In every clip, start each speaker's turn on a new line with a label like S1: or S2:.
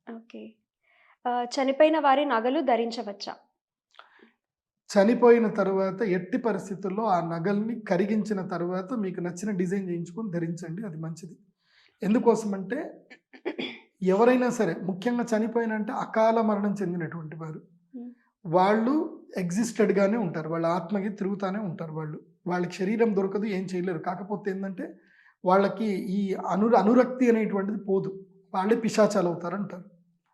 S1: Okay. చనిపోయిన వారి నగలు ధరించవచ్చా?
S2: చనిపోయిన తరువాత ఎట్టి పరిస్థితుల్లో ఆ నగల్ని కరిగించిన తరువాత మీకు నచ్చిన డిజైన్ చేయించుకొని ధరించండి. అది మంచిది.
S1: ఓకే.
S2: ఎందుకోసమంటే ఎవరైనా సరే ముఖ్యంగా చనిపోయినంటే అకాల మరణం చెందినటువంటి వారు.
S1: హ్మ్.
S2: వాళ్ళు ఎగ్జిస్టెడ్‌గానే ఉంటారు. వాళ్ళ ఆత్మకి తిరుగుతానే ఉంటారు వాళ్ళు. వాళ్ళకి శరీరం దొరకదు. ఏం చేయలేరు. కాకపోతే ఏందంటే వాళ్ళకి ఈ అనురక్తి అనేటువంటిది పోదు. వాళ్ళే పిశాచాలవుతారంటారు.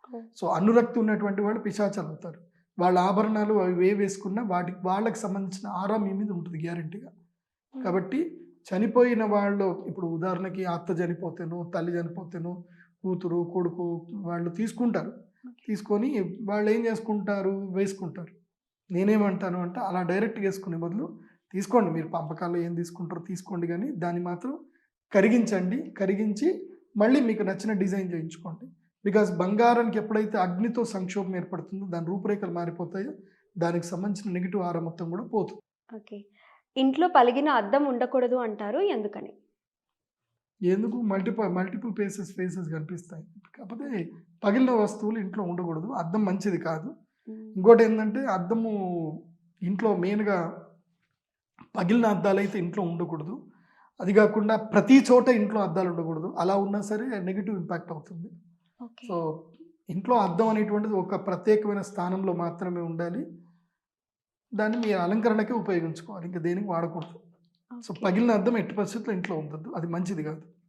S1: ఓహ్!
S2: సో, అనురక్తి ఉన్నటువంటి వాళ్ళు పిశాచాలవుతారు. వాళ్ళ ఆభరణాలు అవి వేసుకున్నా వాటికి వాళ్ళకి సంబంధించిన ఆరా మీ మీద ఉంటుంది గ్యారంటీగా.
S1: హ్మ్.
S2: కాబట్టి చనిపోయిన వాళ్ళు ఇప్పుడు ఉదాహరణకి అత్త చనిపోతేనో, తల్లి చనిపోతేనో, కూతురు, కొడుకు వాళ్ళు తీసుకుంటారు.
S1: ఓకే.
S2: తీసుకొని వాళ్ళేం చేసుకుంటారు, వేసుకుంటారు. నేనేమంటాను అంటే అలా డైరెక్ట్‌గా యేసుకునే బదులు తీసుకోండి మీరు పంపకాల్లో ఏం తీసుకుంటారో తీసుకోండి గానీ, దాన్ని మాత్రం కరిగించండి. కరిగించి మళ్ళీ మీకు నచ్చిన డిజైన్ చేయించుకోండి. బికాజ్ బంగారానికి ఎప్పుడైతే అగ్నితో సంక్షోభం ఏర్పడుతుందో దాని రూపురేఖలు మారిపోతాయో, దానికి సంబంధించిన నెగెటివ్ ఆరా మొత్తం గూడా పోతుంది.
S1: ఓకే. ఇంట్లో పలిగిన అద్దం ఉండకూడదు అంటారు. ఎందుకని?
S2: ఎందుకు మల్టిపుల్ ఫేసెస్ కనిపిస్తాయి. కాకపోతే
S1: ఓకే.
S2: పగిలిన వస్తువులు ఇంట్లో ఉండకూడదు. అద్దం మంచిది కాదు.
S1: హ్మ్.
S2: ఇంకోటేందంటే అద్దము ఇంట్లో మెయిన్‌గా పగిలిన అద్దాలైతే ఇంట్లో ఉండకూడదు. అది గాకుండా ప్రతి చోట ఇంట్లో అద్దాలు ఉండకూడదు. అలా ఉన్నా సరే నెగెటివ్ ఇంపాక్ట్ అవుతుంది.
S1: ఓకే.
S2: సో, ఇంట్లో అద్దం అనేటువంటిది ఒక ప్రత్యేకమైన స్థానంలో మాత్రమే ఉండాలి. దాన్ని మీ అలంకరణకే ఉపయోగించుకోవాలి. ఇంక దేనికి వాడకూడదు. So,
S1: okay.
S2: పగిలిన అద్దం ఎట్టి పరిస్థితిలో ఇంట్లో ఉండొద్దు. అది మంచిది గాదు.